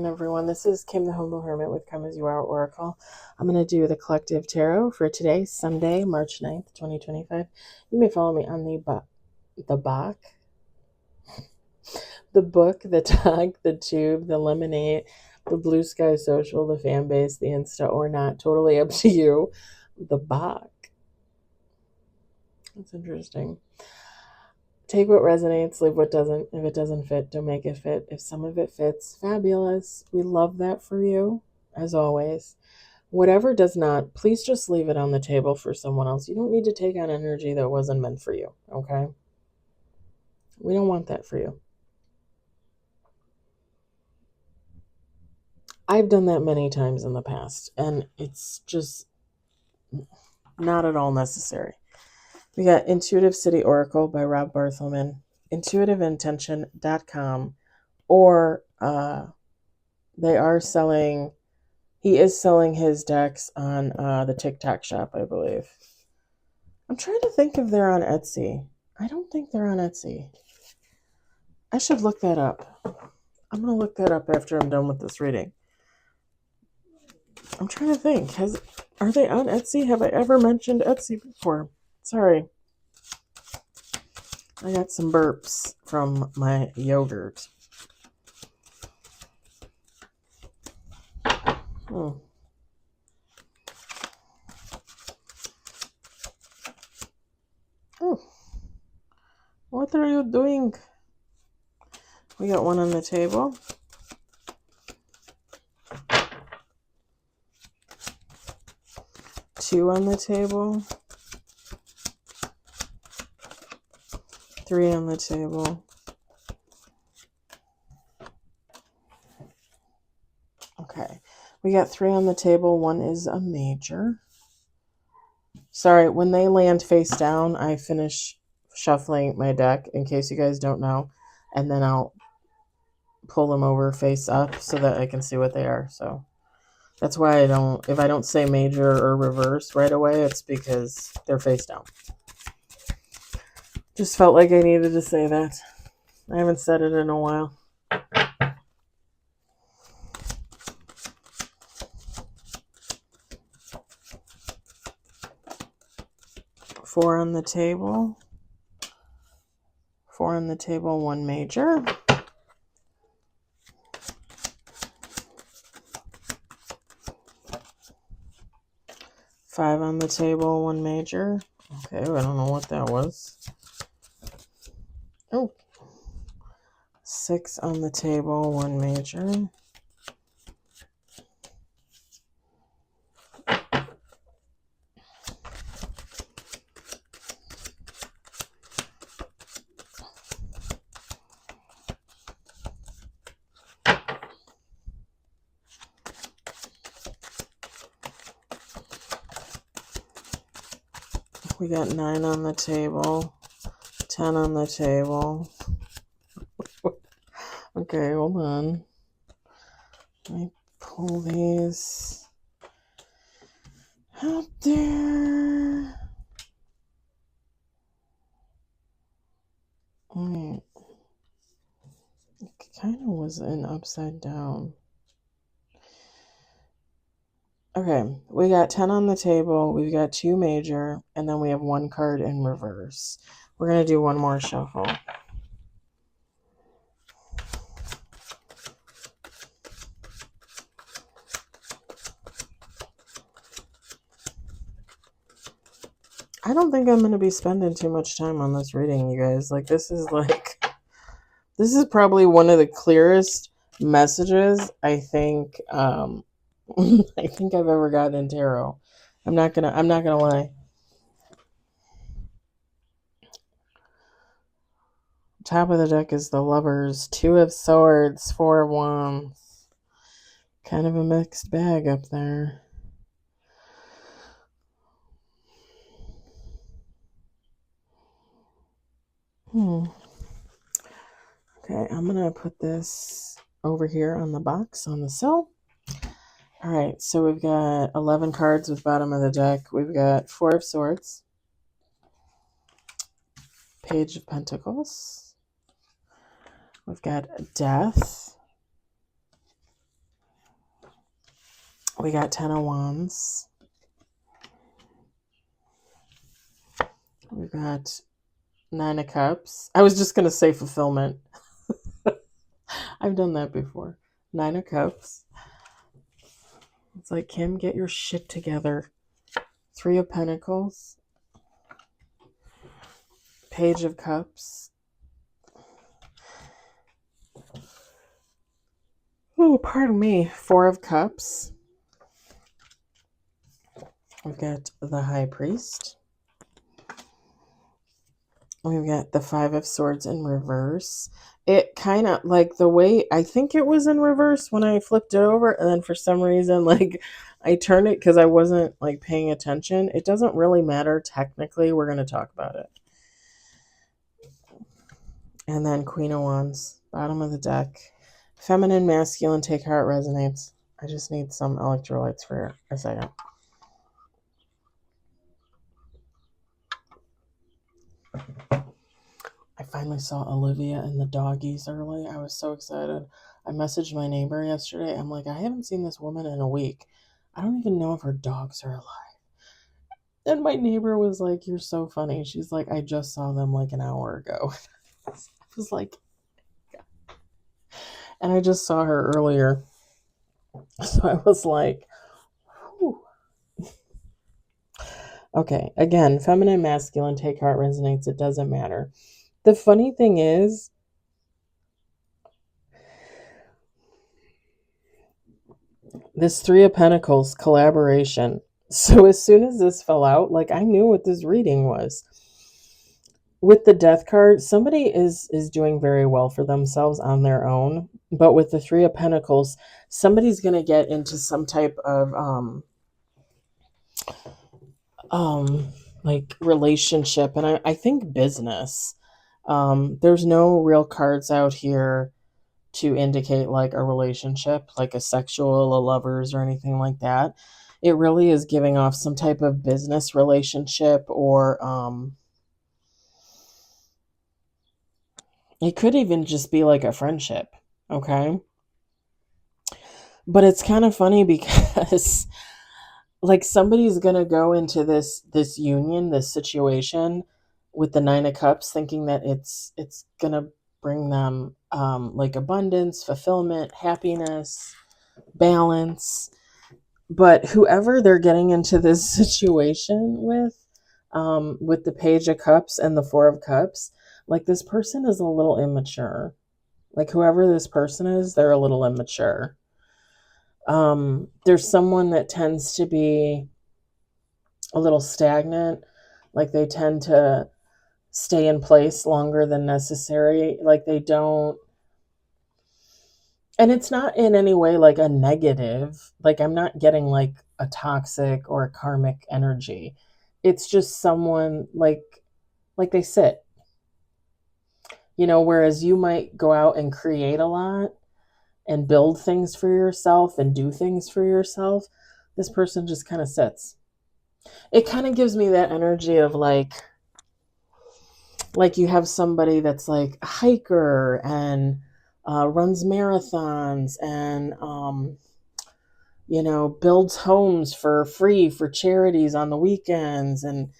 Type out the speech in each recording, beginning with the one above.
morning, everyone. This is Kim, the Humble Hermit with Come As You Are Oracle. I'm going to do the collective tarot for today, Sunday, March 9th, 2025. You may follow me on the book, the dog, the tube, the lemonade, the blue sky social, the fan base, the Insta or not. Totally up to you. The Bach. That's interesting. Take what resonates, leave what doesn't. If it doesn't fit, don't make it fit. If some of it fits, fabulous. We love that for you, as always. Whatever does not, please just leave it on the table for someone else. You don't need to take on energy that wasn't meant for you, okay? We don't want that for you. I've done that many times in the past, and it's just not at all necessary. We got Intuitive City Oracle by Rob Barthelman, intuitiveintention.com, or he is selling his decks on the TikTok shop, I believe. I'm trying to think if they're on Etsy. I don't think they're on Etsy. I should look that up. I'm going to look that up after I'm done with this reading. I'm trying to think. Are they on Etsy? Have I ever mentioned Etsy before? Sorry. I got some burps from my yogurt. Oh. What are you doing? We got one on the table. Two on the table. Three on the table. Okay. We got three on the table. One is a major. Sorry, when they land face down, I finish shuffling my deck, in case you guys don't know, and then I'll pull them over face up so that I can see what they are. So that's why if I don't say major or reverse right away, it's because they're face down. Just felt like I needed to say that. I haven't said it in a while. Four on the table. Four on the table, one major. Five on the table, one major. Okay, I don't know what that was. Oh. Six on the table, one major. We got 9 on the table, 10 on the table. Okay, hold on. Let me pull these out there. Alright. It kind of was an upside down. Okay, we got 10 on the table, we've got 2 major, and then we have 1 card in reverse. We're going to do one more shuffle. I don't think I'm going to be spending too much time on this reading, you guys. This is probably one of the clearest messages I think I think I've ever gotten in tarot. I'm not gonna lie. Top of the deck is the Lovers, 2 of Swords, 4 of Wands. Kind of a mixed bag up there. Okay, I'm gonna put this over here on the box on the sill. All right, so we've got 11 cards with bottom of the deck. We've got 4 of Swords, Page of Pentacles. We've got Death, We got 10 of Wands. We've got 9 of Cups. I was just going to say fulfillment. I've done that before. 9 of Cups. It's like, Kim, get your shit together. 3 of Pentacles. Page of Cups. Oh, pardon me. 4 of Cups. We've got the High Priest. We've got the 5 of Swords in reverse. It kind of, like, the way, I think it was in reverse when I flipped it over, and then for some reason, like, I turned it because I wasn't, like, paying attention. It doesn't really matter technically. We're going to talk about it. And then Queen of Wands, bottom of the deck. Feminine, masculine, take heart resonates. I just need some electrolytes for a second. I finally saw Olivia and the doggies early. I was so excited. I messaged my neighbor yesterday. I'm like, I haven't seen this woman in a week. I don't even know if her dogs are alive. And my neighbor was like, you're so funny. She's like, I just saw them like an hour ago. I was like, God. And I just saw her earlier. So I was like, whew. Okay, again, feminine, masculine, take heart resonates. It doesn't matter. The funny thing is, this 3 of Pentacles, collaboration. So as soon as this fell out, like, I knew what this reading was. With the Death card, somebody is doing very well for themselves on their own. But with the 3 of Pentacles, somebody's going to get into some type of like relationship, and I think business. There's no real cards out here to indicate like a relationship, like a sexual, a lovers, or anything like that. It really is giving off some type of business relationship, or it could even just be like a friendship. Okay. But it's kind of funny because like somebody's going to go into this union, this situation with the 9 of Cups, thinking that it's going to bring them like abundance, fulfillment, happiness, balance. But whoever they're getting into this situation with the Page of Cups and the 4 of Cups, like this person is a little immature. Like whoever this person is, they're a little immature. There's someone that tends to be a little stagnant. Like they tend to stay in place longer than necessary. Like they don't, and it's not in any way like a negative. Like I'm not getting like a toxic or a karmic energy. It's just someone like they sit. You know, whereas you might go out and create a lot and build things for yourself and do things for yourself, this person just kind of sits. It kind of gives me that energy of like you have somebody that's like a hiker and runs marathons and you know, builds homes for free for charities on the weekends, and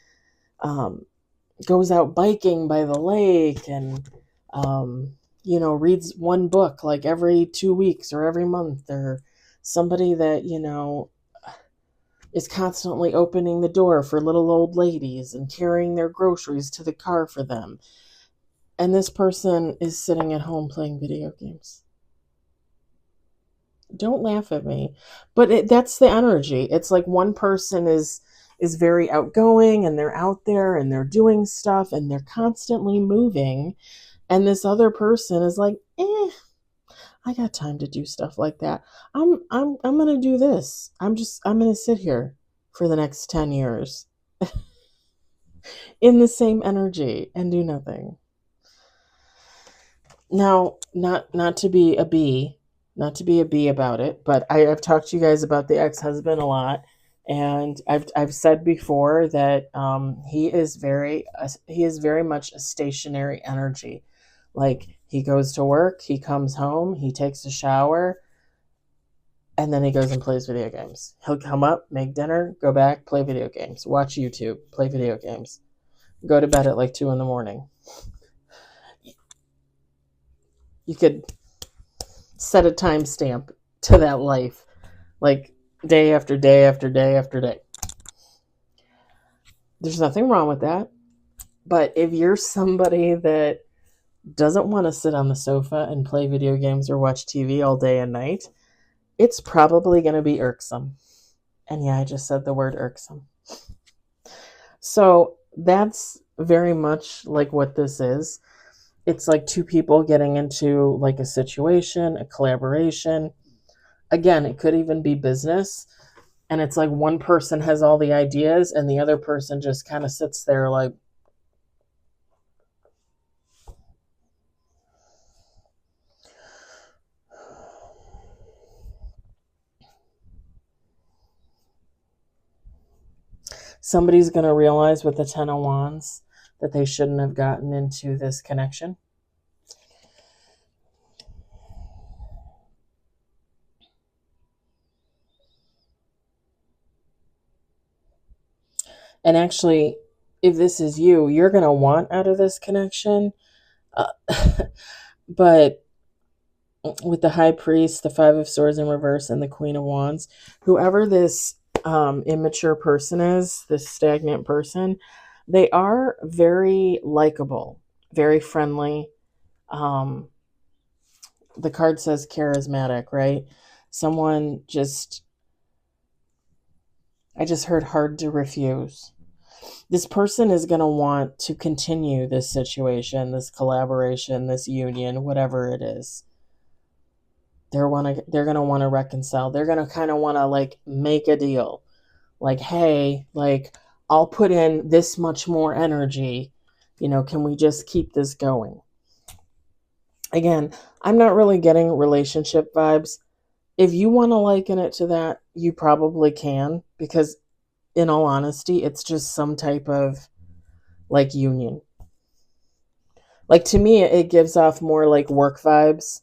goes out biking by the lake, and you know, reads one book like every 2 weeks or every month, or somebody that, you know, is constantly opening the door for little old ladies and carrying their groceries to the car for them. And this person is sitting at home playing video games. Don't laugh at me. But that's the energy. It's like one person is very outgoing, and they're out there and they're doing stuff and they're constantly moving. And this other person is like, I got time to do stuff like that. I'm gonna do this. I'm gonna sit here for the next 10 years in the same energy and do nothing. Now, not to be a bee, about it, but I've talked to you guys about the ex-husband a lot, and I've said before that he is very much a stationary energy. Like he goes to work, he comes home, he takes a shower, And then he goes and plays video games. He'll come up, make dinner, go back, play video games, watch YouTube, play video games, go to bed at like 2 a.m. You could set a timestamp to that life, like day after day after day after day. There's nothing wrong with that. But if you're somebody that doesn't want to sit on the sofa and play video games or watch TV all day and night, it's probably going to be irksome. And yeah, I just said the word irksome. So that's very much like what this is. It's like two people getting into like a situation, a collaboration. Again, it could even be business. And it's like one person has all the ideas and the other person just kind of sits there like, somebody's going to realize with the 10 of Wands that they shouldn't have gotten into this connection. And actually, if this is you, you're going to want out of this connection. But with the High Priest, the Five of Swords in reverse, and the Queen of Wands, whoever this immature person is, this stagnant person, they are very likable, very friendly. The card says charismatic, right? Someone just, I just heard hard to refuse. This person is going to want to continue this situation, this collaboration, this union, whatever it is. They're going to want to reconcile. They're going to kind of want to like make a deal. Like, hey, like I'll put in this much more energy. You know, can we just keep this going? Again, I'm not really getting relationship vibes. If you want to liken it to that, you probably can, because in all honesty, it's just some type of like union. Like to me, it gives off more like work vibes,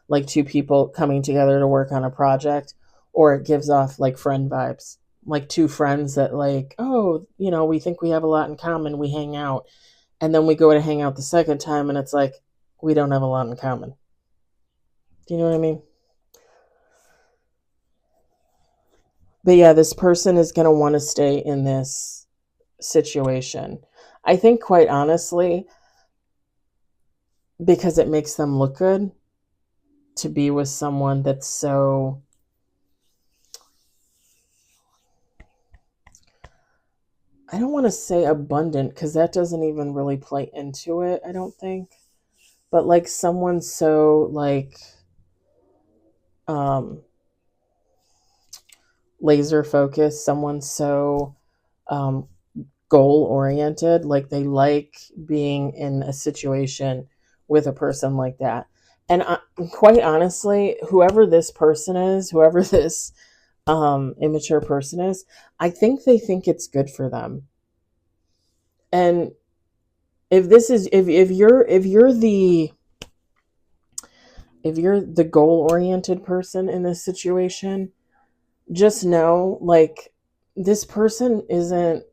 like two people coming together to work on a project, or it gives off like friend vibes, like two friends that like, oh, you know, we think we have a lot in common, we hang out, and then we go to hang out the second time and it's like we don't have a lot in common. Do you know what I mean? But yeah, this person is going to want to stay in this situation. I think quite honestly, because it makes them look good to be with someone that's so, I don't want to say abundant because that doesn't even really play into it, I don't think. But like someone so like um laser focused, someone so um goal oriented, like they like being in a situation with a person like that. And quite honestly, whoever this person is, whoever this immature person is, I think they think it's good for them. And if this is if you're the goal oriented person in this situation, just know like this person isn't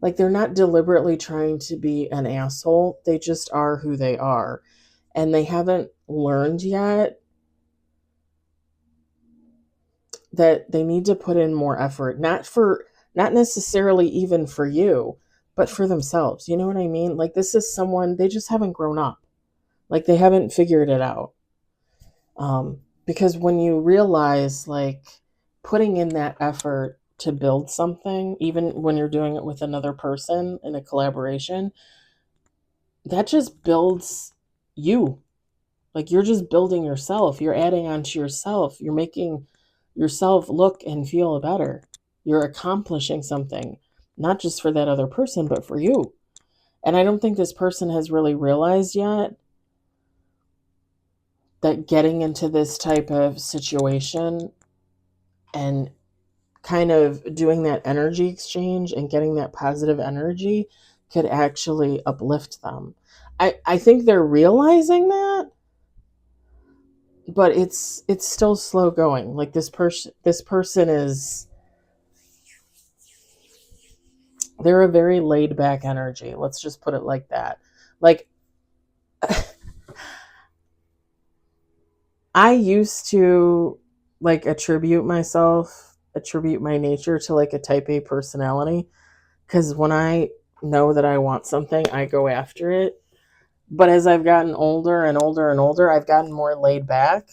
like, they're not deliberately trying to be an asshole. They just are who they are. And they haven't learned yet that they need to put in more effort, not necessarily even for you, but for themselves. You know what I mean? Like this is someone, they just haven't grown up. Like they haven't figured it out. Because when you realize like putting in that effort to build something, even when you're doing it with another person in a collaboration, that just builds you. Like you're just building yourself. You're adding on to yourself. You're making yourself look and feel better. You're accomplishing something, not just for that other person, but for you. And I don't think this person has really realized yet that getting into this type of situation and kind of doing that energy exchange and getting that positive energy could actually uplift them. I think they're realizing that, but it's still slow going. Like this person is, they're a very laid back energy. Let's just put it like that. Like I used to like attribute my nature to like a type A personality, because when I know that I want something, I go after it. But as I've gotten older and older and older, I've gotten more laid back.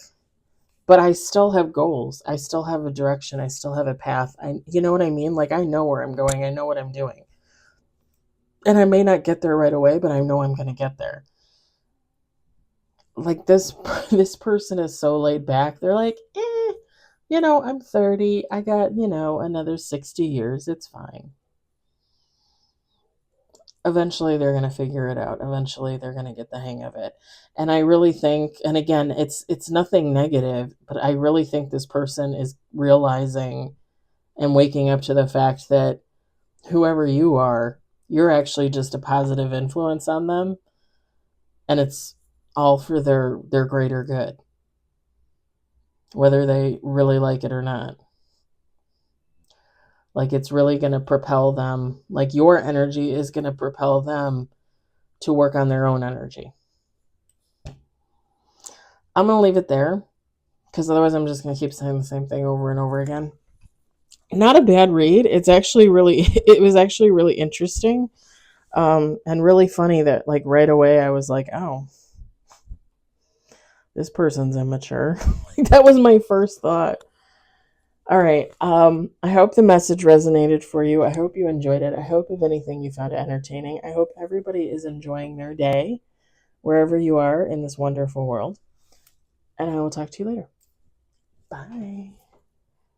But I still have goals. I still have a direction. I still have a path. You know what I mean? Like I know where I'm going. I know what I'm doing. And I may not get there right away, but I know I'm going to get there. Like this person is so laid back. They're like, I'm 30. I got, another 60 years. It's fine. Eventually they're going to figure it out. Eventually they're going to get the hang of it. And I really think, and again, it's nothing negative, but I really think this person is realizing and waking up to the fact that whoever you are, you're actually just a positive influence on them, and it's all for their greater good, whether they really like it or not. Like it's really going to propel them, like your energy is going to propel them to work on their own energy. I'm going to leave it there, because otherwise I'm just going to keep saying the same thing over and over again. Not a bad read. It was actually really interesting, and really funny that like right away I was like, oh, this person's immature. Like that was my first thought. All right. I hope the message resonated for you. I hope you enjoyed it. I hope, if anything, you found it entertaining. I hope everybody is enjoying their day wherever you are in this wonderful world. And I will talk to you later. Bye.